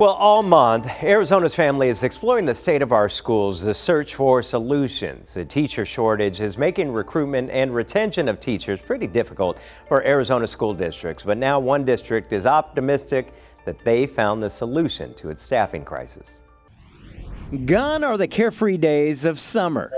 Well, all month, Arizona's family is exploring the state of our schools to search for solutions. The teacher shortage is making recruitment and retention of teachers pretty difficult for Arizona school districts. But now one district is optimistic that they found the solution to its staffing crisis. Gone are the carefree days of summer.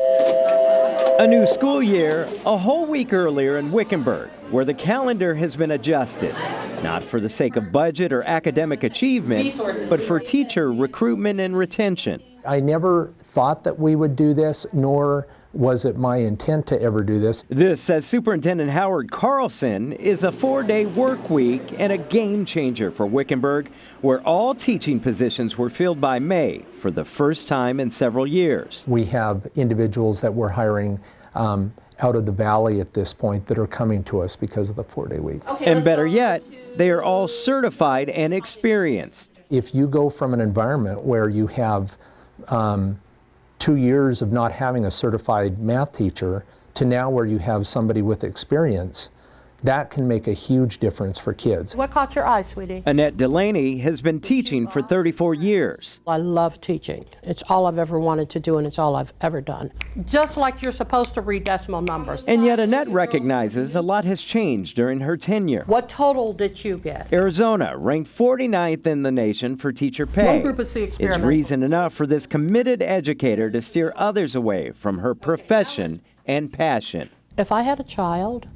A new school year, a whole week earlier in Wickenburg, where the calendar has been adjusted. Not for the sake of budget or academic achievement, but for teacher recruitment and retention. I never thought that we would do this, nor was it my intent to ever do this. This, says Superintendent Howard Carlson, is a 4-day work week and a game changer for Wickenburg, where all teaching positions were filled by May for the first time in several years. We have individuals that we're hiring out of the valley at this point that are coming to us because of the 4-day week. Okay, and better yet, they are all certified and experienced. If you go from an environment where you have 2 years of not having a certified math teacher to now where you have somebody with experience, that can make a huge difference for kids. What caught your eye, sweetie? Annette Delaney has been teaching for 34 years. I love teaching. It's all I've ever wanted to do, and it's all I've ever done. Just like you're supposed to read decimal numbers. And yet Annette recognizes a lot has changed during her tenure. What total did you get? Arizona ranked 49th in the nation for teacher pay. One group is the It's experiment. reason enough for this committed educator to steer others away from her profession and passion. If I had a child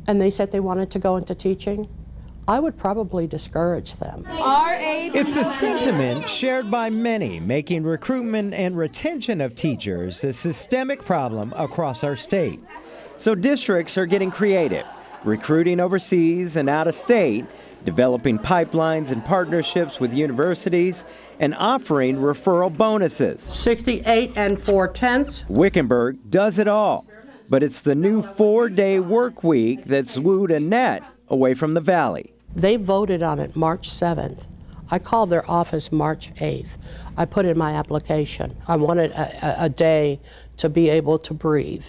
and they said they wanted to go into teaching, I would probably discourage them. It's a sentiment shared by many, making recruitment and retention of teachers a systemic problem across our state. So districts are getting creative, recruiting overseas and out of state, developing pipelines and partnerships with universities, and offering referral bonuses. 68 4/10. Wickenburg does it all. But it's the new 4-day work week that's wooed Annette away from the valley. They voted on it March 7th. I called their office March 8th. I put in my application. I wanted a day to be able to breathe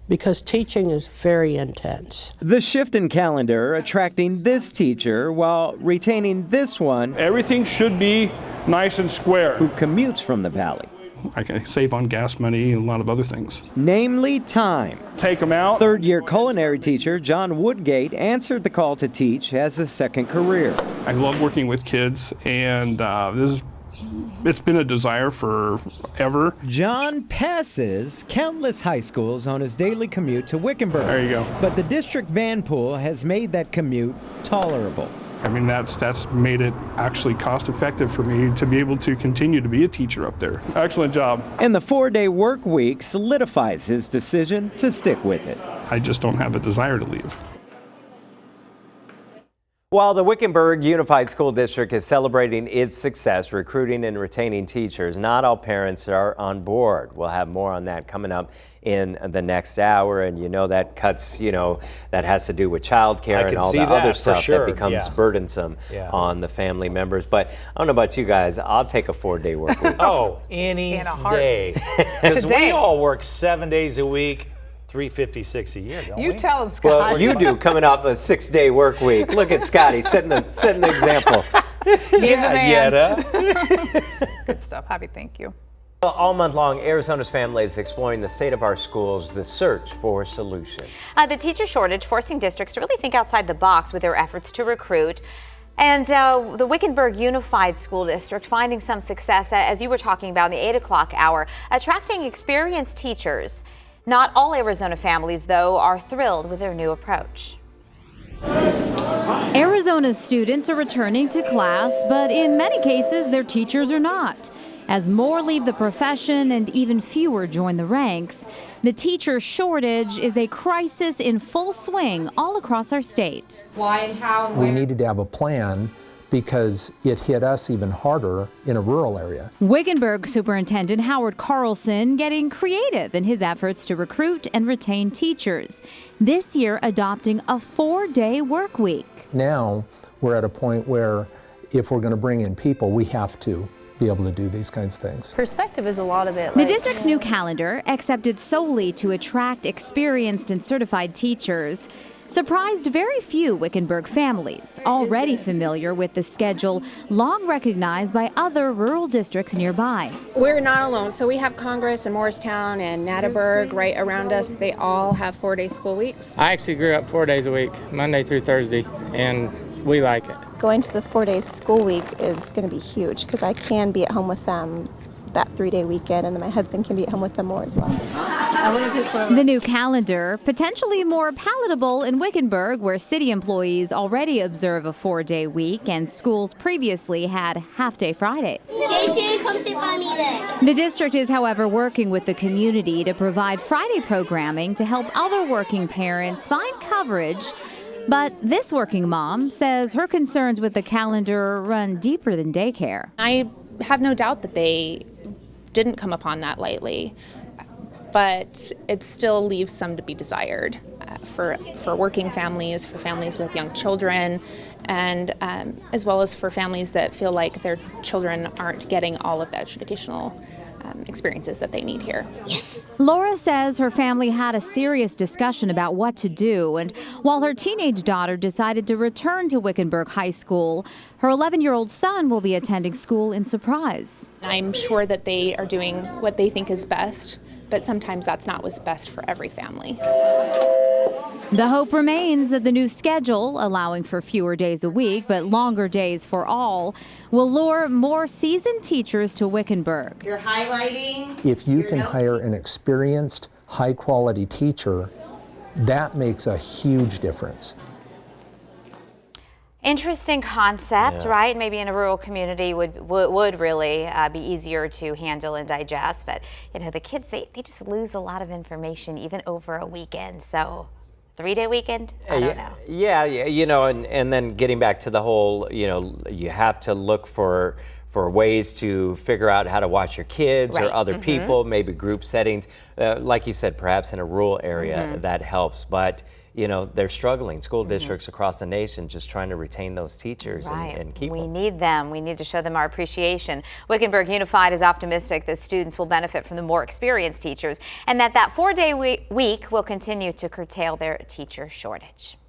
because teaching is very intense. The shift in calendar attracting this teacher while retaining this one. Everything should be nice and square. Who commutes from the valley. I can save on gas money and a lot of other things. Namely time. Take them out. Third-year culinary teacher John Woodgate answered the call to teach as a second career. I love working with kids, and it's been a desire forever. John passes countless high schools on his daily commute to Wickenburg. There you go. But the district van pool has made that commute tolerable. I mean, that's made it actually cost effective for me to be able to continue to be a teacher up there. Excellent job. And the 4-day work week solidifies his decision to stick with it. I just don't have a desire to leave. While the Wickenburg Unified School District is celebrating its success recruiting and retaining teachers, not all parents are on board. We'll have more on that coming up in the next hour, and that cuts, that has to do with childcare and all the other stuff that becomes burdensome on the family members. But I don't know about you guys, I'll take a 4-day work week. Oh, any day. Because we all work 7 days a week. 356 a year, don't we? You tell him, Scott. Well, you do coming off a 6-day work week. Look at Scotty setting the example. He's a man. Yetta. Good stuff. Happy, thank you. Well, all month long, Arizona's family is exploring the state of our schools, the search for solutions. The teacher shortage forcing districts to really think outside the box with their efforts to recruit. And the Wickenburg Unified School District finding some success, as you were talking about in the 8 o'clock hour, attracting experienced teachers. Not all Arizona families, though, are thrilled with their new approach. Arizona's students are returning to class, but in many cases, their teachers are not. As more leave the profession and even fewer join the ranks, the teacher shortage is a crisis in full swing all across our state. Why and how? We needed to have a plan because it hit us even harder in a rural area. Wickenburg Superintendent Howard Carlson getting creative in his efforts to recruit and retain teachers, this year adopting a 4-day work week. Now we're at a point where if we're going to bring in people, we have to be able to do these kinds of things. Perspective is a lot of it. The district's new calendar, accepted solely to attract experienced and certified teachers, surprised very few Wickenburg families, already familiar with the schedule long recognized by other rural districts nearby. We're not alone. So we have Congress and Morristown and Natterburg right around us. They all have 4-day school weeks. I actually grew up 4 days a week, Monday through Thursday, and we like it. Going to the 4-day school week is going to be huge because I can be at home with them that 3-day weekend, and then my husband can be at home with them more as well. The new calendar, potentially more palatable in Wickenburg, where city employees already observe a 4-day week and schools previously had half-day Fridays. Casey, come sit by me then. The district is, however, working with the community to provide Friday programming to help other working parents find coverage. But this working mom says her concerns with the calendar run deeper than daycare. I have no doubt that they didn't come upon that lightly, but it still leaves some to be desired for working families, for families with young children, and as well as for families that feel like their children aren't getting all of the educational experiences that they need here. Yes. Laura says her family had a serious discussion about what to do, and while her teenage daughter decided to return to Wickenburg High School, her 11-year-old son will be attending school in Surprise. I'm sure that they are doing what they think is best, but sometimes that's not what's best for every family. The hope remains that the new schedule, allowing for fewer days a week but longer days for all, will lure more seasoned teachers to Wickenburg. You're highlighting. If you can hire an experienced, high-quality teacher, that makes a huge difference. Interesting concept, right? Maybe in a rural community would really be easier to handle and digest. But you know, the kids they just lose a lot of information even over a weekend. So 3-day weekend, I don't know. Yeah, you know, and then getting back to the whole, you know, you have to look for ways to figure out how to watch your kids or other people, maybe group settings. Like you said, perhaps in a rural area that helps. But you know, they're struggling. School districts across the nation just trying to retain those teachers and keep them. We need them. We need to show them our appreciation. Wickenburg Unified is optimistic that students will benefit from the more experienced teachers and that 4-day week will continue to curtail their teacher shortage.